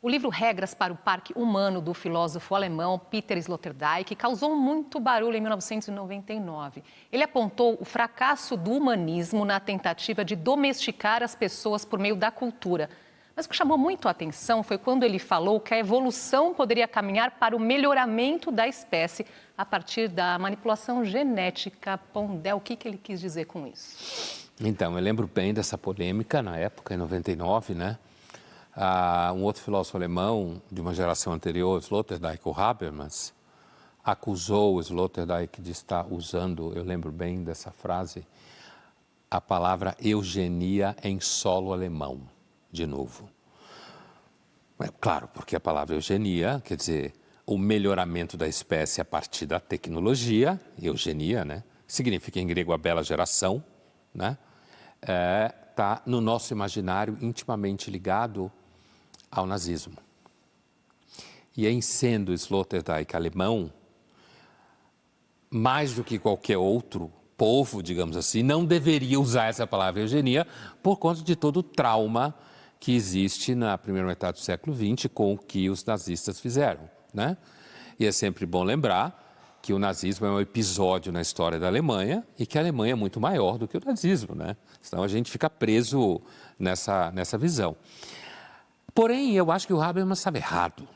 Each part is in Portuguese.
O livro Regras para o Parque Humano, do filósofo alemão Peter Sloterdijk, causou muito barulho em 1999. Ele apontou o fracasso do humanismo na tentativa de domesticar as pessoas por meio da cultura. Mas o que chamou muito a atenção foi quando ele falou que a evolução poderia caminhar para o melhoramento da espécie a partir da manipulação genética. Pondé, o que ele quis dizer com isso? Então, eu lembro bem dessa polêmica na época, em 99, né? Um outro filósofo alemão de uma geração anterior, Sloterdijk, o Habermas, acusou o Sloterdijk de estar usando, eu lembro bem dessa frase, a palavra eugenia em solo alemão, de novo. Claro, porque a palavra eugenia, quer dizer, o melhoramento da espécie a partir da tecnologia, eugenia, né? Significa em grego a bela geração, né? Está no nosso imaginário intimamente ligado ao nazismo. E em sendo Sloterdijk alemão, mais do que qualquer outro povo, digamos assim, não deveria usar essa palavra eugenia por conta de todo o trauma que existe na primeira metade do século XX com o que os nazistas fizeram, né? E é sempre bom lembrar que o nazismo é um episódio na história da Alemanha e que a Alemanha é muito maior do que o nazismo, né? Senão a gente fica preso nessa visão. Porém, eu acho que o Habermas estava errado,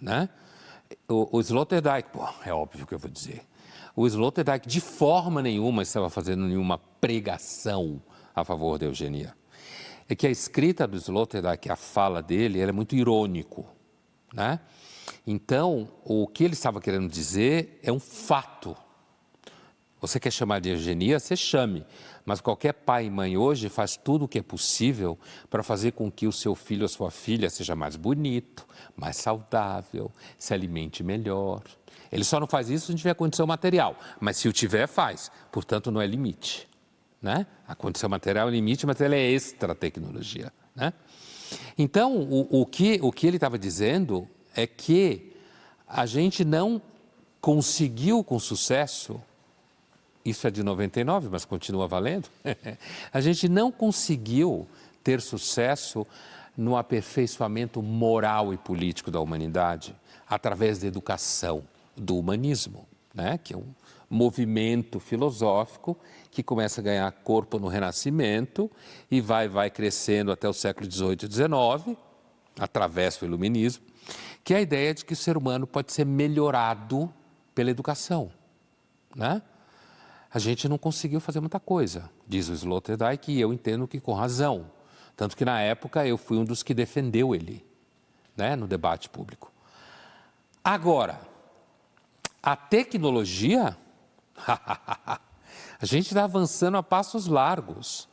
né? O Sloterdijk, é óbvio que eu vou dizer, o Sloterdijk de forma nenhuma estava fazendo nenhuma pregação a favor da eugenia. É que a escrita do Sloterdijk, a fala dele, é muito irônico, né? Então, o que ele estava querendo dizer é um fato. Você quer chamar de eugenia, você chame. Mas qualquer pai e mãe hoje faz tudo o que é possível para fazer com que o seu filho ou sua filha seja mais bonito, mais saudável, se alimente melhor. Ele só não faz isso se tiver condição material, mas se o tiver, faz. Portanto, não é limite, né? A condição material é limite, mas ela é extra tecnologia, né? Então, o que ele estava dizendo é que a gente não conseguiu com sucesso, isso é de 99, mas continua valendo, a gente não conseguiu ter sucesso no aperfeiçoamento moral e político da humanidade através da educação, do humanismo, né? Que é um movimento filosófico que começa a ganhar corpo no Renascimento e vai crescendo até o século XVIII e XIX, através do iluminismo, que é a ideia de que o ser humano pode ser melhorado pela educação, né? A gente não conseguiu fazer muita coisa, diz o Sloterdijk, e eu entendo que com razão. Tanto que na época eu fui um dos que defendeu ele, né, no debate público. Agora, a tecnologia, a gente está avançando a passos largos.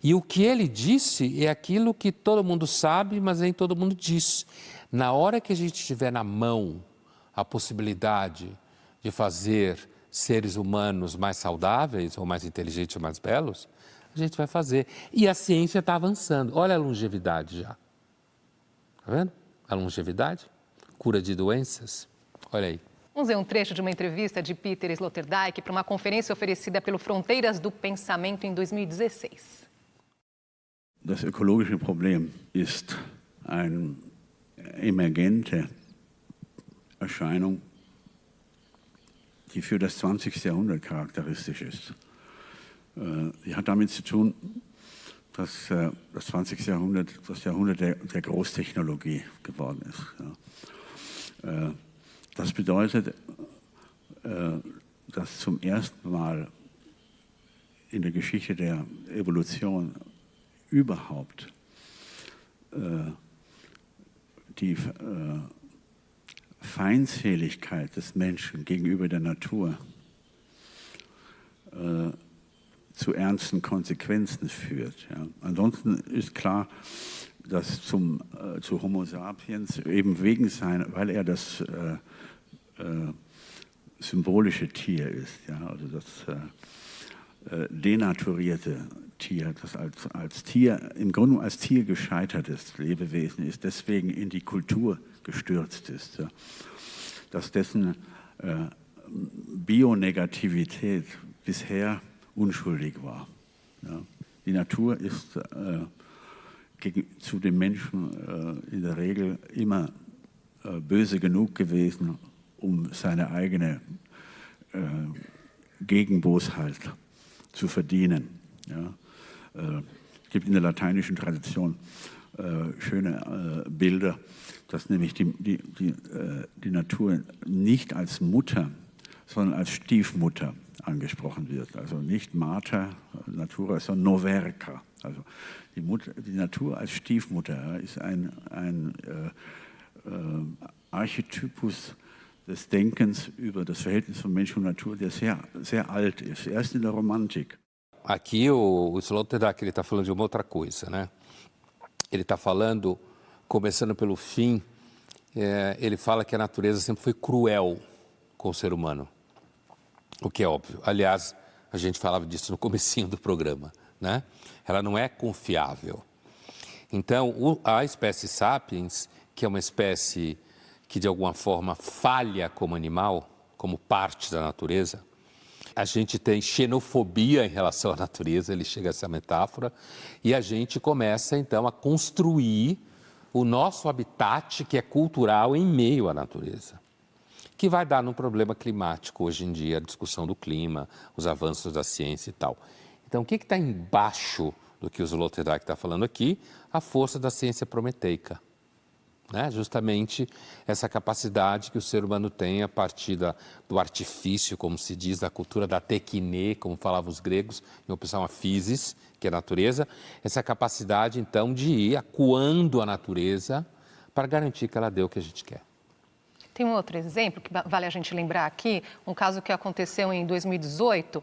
E o que ele disse é aquilo que todo mundo sabe, mas nem todo mundo diz. Na hora que a gente tiver na mão a possibilidade de fazer seres humanos mais saudáveis, ou mais inteligentes, ou mais belos, a gente vai fazer. E a ciência está avançando. Olha a longevidade já. Está vendo? A longevidade, cura de doenças. Olha aí. Vamos ver um trecho de uma entrevista de Peter Sloterdijk para uma conferência oferecida pelo Fronteiras do Pensamento em 2016. Das ökologische Problem ist eine emergente Erscheinung, die für das 20. Jahrhundert charakteristisch ist. Die hat damit zu tun, dass das 20. Jahrhundert das Jahrhundert der Großtechnologie geworden ist. Ja. Das bedeutet, dass zum ersten Mal in der Geschichte der Evolution überhaupt die Feindseligkeit des Menschen gegenüber der Natur zu ernsten Konsequenzen führt. Ja. Ansonsten ist klar, dass zu Homo sapiens eben weil er das symbolische Tier ist, ja, also das denaturierte Tier, das als Tier, im Grunde als Tier gescheitertes Lebewesen ist, deswegen in die Kultur gestürzt ist, ja. Dass dessen Bionegativität bisher unschuldig war. Ja. Die Natur ist zu den Menschen in der Regel immer böse genug gewesen, seine eigene Gegenbosheit zu verdienen. Ja? Es gibt in der lateinischen Tradition schöne Bilder, dass nämlich die Natur nicht als Mutter, sondern als Stiefmutter angesprochen wird. Also nicht Mater Natura, sondern Noverca. Also die Natur als Stiefmutter ist ein Archetypus des Denkens über das Verhältnis von Mensch und Natur, der sehr, sehr alt ist, erst in der Romantik. Aqui o Sloterdijk ele está falando de uma outra coisa, né? Ele está falando, começando pelo fim, ele fala que a natureza sempre foi cruel com o ser humano, o que é óbvio. Aliás, a gente falava disso no comecinho do programa, né? Ela não é confiável. Então, a espécie Sapiens, que é uma espécie que de alguma forma falha como animal, como parte da natureza, a gente tem xenofobia em relação à natureza, ele chega a essa metáfora, e a gente começa então a construir o nosso habitat que é cultural em meio à natureza, que vai dar num problema climático hoje em dia, a discussão do clima, os avanços da ciência e tal. Então, o que está embaixo do que o Sloterdijk está falando aqui? A força da ciência prometeica. Né? Justamente essa capacidade que o ser humano tem a partir do artifício, como se diz, da cultura da tekine, como falavam os gregos, em opção a physis, que é a natureza, essa capacidade então de ir acuando a natureza para garantir que ela dê o que a gente quer. Tem um outro exemplo que vale a gente lembrar aqui, um caso que aconteceu em 2018.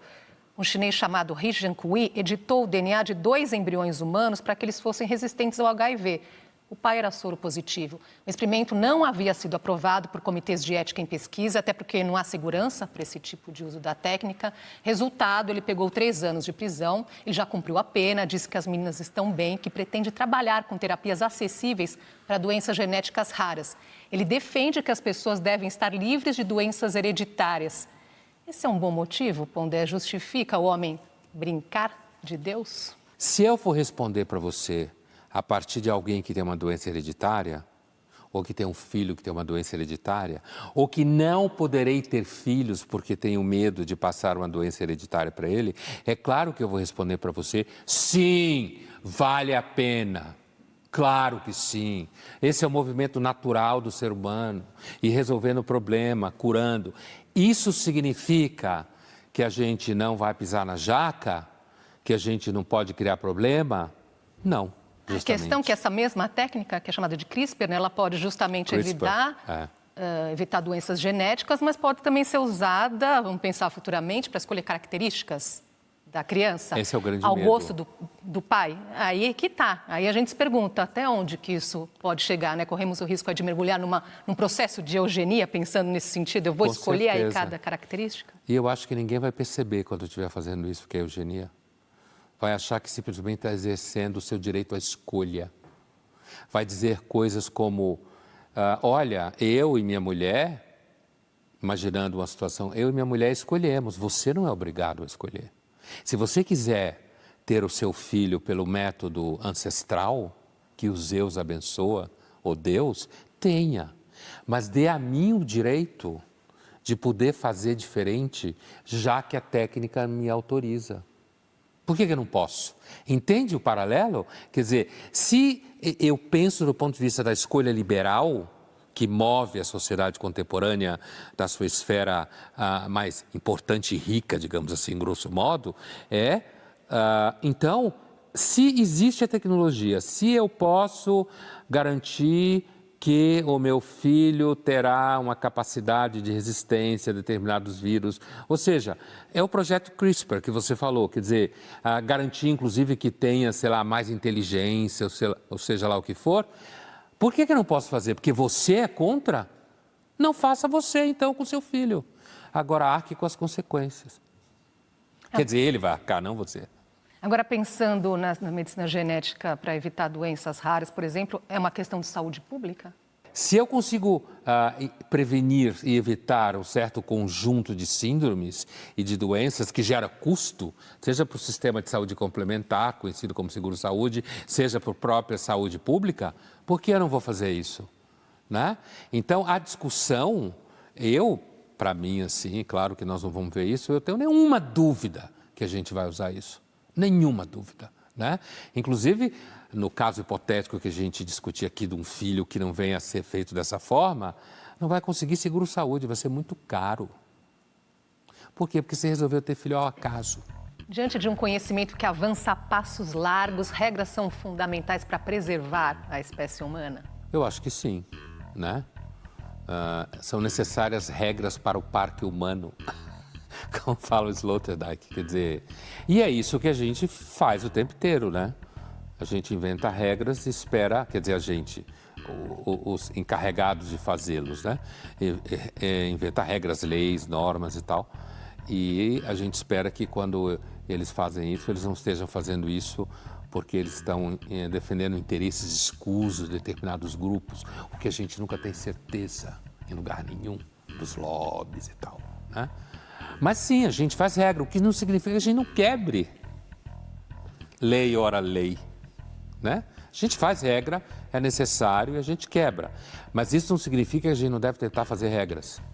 Um chinês chamado He Jiankui editou o DNA de 2 embriões humanos para que eles fossem resistentes ao HIV. O pai era soro positivo. O experimento não havia sido aprovado por comitês de ética em pesquisa, até porque não há segurança para esse tipo de uso da técnica. Resultado, ele pegou 3 anos de prisão, ele já cumpriu a pena, disse que as meninas estão bem, que pretende trabalhar com terapias acessíveis para doenças genéticas raras. Ele defende que as pessoas devem estar livres de doenças hereditárias. Esse é um bom motivo, Pondé? Justifica o homem brincar de Deus? Se eu for responder para você a partir de alguém que tem uma doença hereditária, ou que tem um filho que tem uma doença hereditária, ou que não poderei ter filhos porque tenho medo de passar uma doença hereditária para ele, é claro que eu vou responder para você, sim, vale a pena. Claro que sim. Esse é o movimento natural do ser humano, e resolvendo o problema, curando. Isso significa que a gente não vai pisar na jaca? Que a gente não pode criar problema? Não. A questão é que essa mesma técnica, que é chamada de CRISPR, né, ela pode justamente evitar doenças genéticas, mas pode também ser usada, vamos pensar futuramente, para escolher características da criança. Esse é o grande ao medo. gosto do pai. Aí que tá. Aí a gente se pergunta até onde que isso pode chegar, né? Corremos o risco de mergulhar num processo de eugenia, pensando nesse sentido. Eu vou escolher aí cada característica? E eu acho que ninguém vai perceber quando estiver fazendo isso, que é eugenia. Vai achar que simplesmente está exercendo o seu direito à escolha. Vai dizer coisas como, olha, eu e minha mulher, imaginando uma situação, eu e minha mulher escolhemos, você não é obrigado a escolher. Se você quiser ter o seu filho pelo método ancestral, que os Zeus abençoa, ou Deus, tenha. Mas dê a mim o direito de poder fazer diferente, já que a técnica me autoriza. Por que eu não posso? Entende o paralelo? Quer dizer, se eu penso do ponto de vista da escolha liberal, que move a sociedade contemporânea da sua esfera mais importante e rica, digamos assim, grosso modo, então, se existe a tecnologia, se eu posso garantir que o meu filho terá uma capacidade de resistência a determinados vírus. Ou seja, é o projeto CRISPR que você falou, quer dizer, garantir inclusive que tenha, sei lá, mais inteligência, ou seja lá o que for. Por que eu não posso fazer? Porque você é contra? Não faça você então com seu filho. Agora arque com as consequências. Quer dizer, ele vai arcar, não você. Agora, pensando na medicina genética para evitar doenças raras, por exemplo, é uma questão de saúde pública? Se eu consigo prevenir e evitar um certo conjunto de síndromes e de doenças que gera custo, seja para o sistema de saúde complementar, conhecido como seguro-saúde, seja para a própria saúde pública, por que eu não vou fazer isso? Né? Então, a discussão, para mim, assim, claro que nós não vamos ver isso, eu tenho nenhuma dúvida que a gente vai usar isso. Nenhuma dúvida. Né? Inclusive, no caso hipotético que a gente discutia aqui de um filho que não venha a ser feito dessa forma, não vai conseguir seguro-saúde, vai ser muito caro. Por quê? Porque você resolveu ter filho ao acaso. Diante de um conhecimento que avança a passos largos, regras são fundamentais para preservar a espécie humana? Eu acho que sim. Né? São necessárias regras para o parque humano, como fala o Sloterdijk, quer dizer, e é isso que a gente faz o tempo inteiro, né? A gente inventa regras e espera, quer dizer, a gente, os encarregados de fazê-los, né? Inventa regras, leis, normas e tal, e a gente espera que quando eles fazem isso, eles não estejam fazendo isso porque eles estão defendendo interesses escusos de determinados grupos, o que a gente nunca tem certeza em lugar nenhum, dos lobbies e tal, né? Mas sim, a gente faz regra, o que não significa que a gente não quebre lei, ora lei, né? A gente faz regra, é necessário e a gente quebra, mas isso não significa que a gente não deve tentar fazer regras.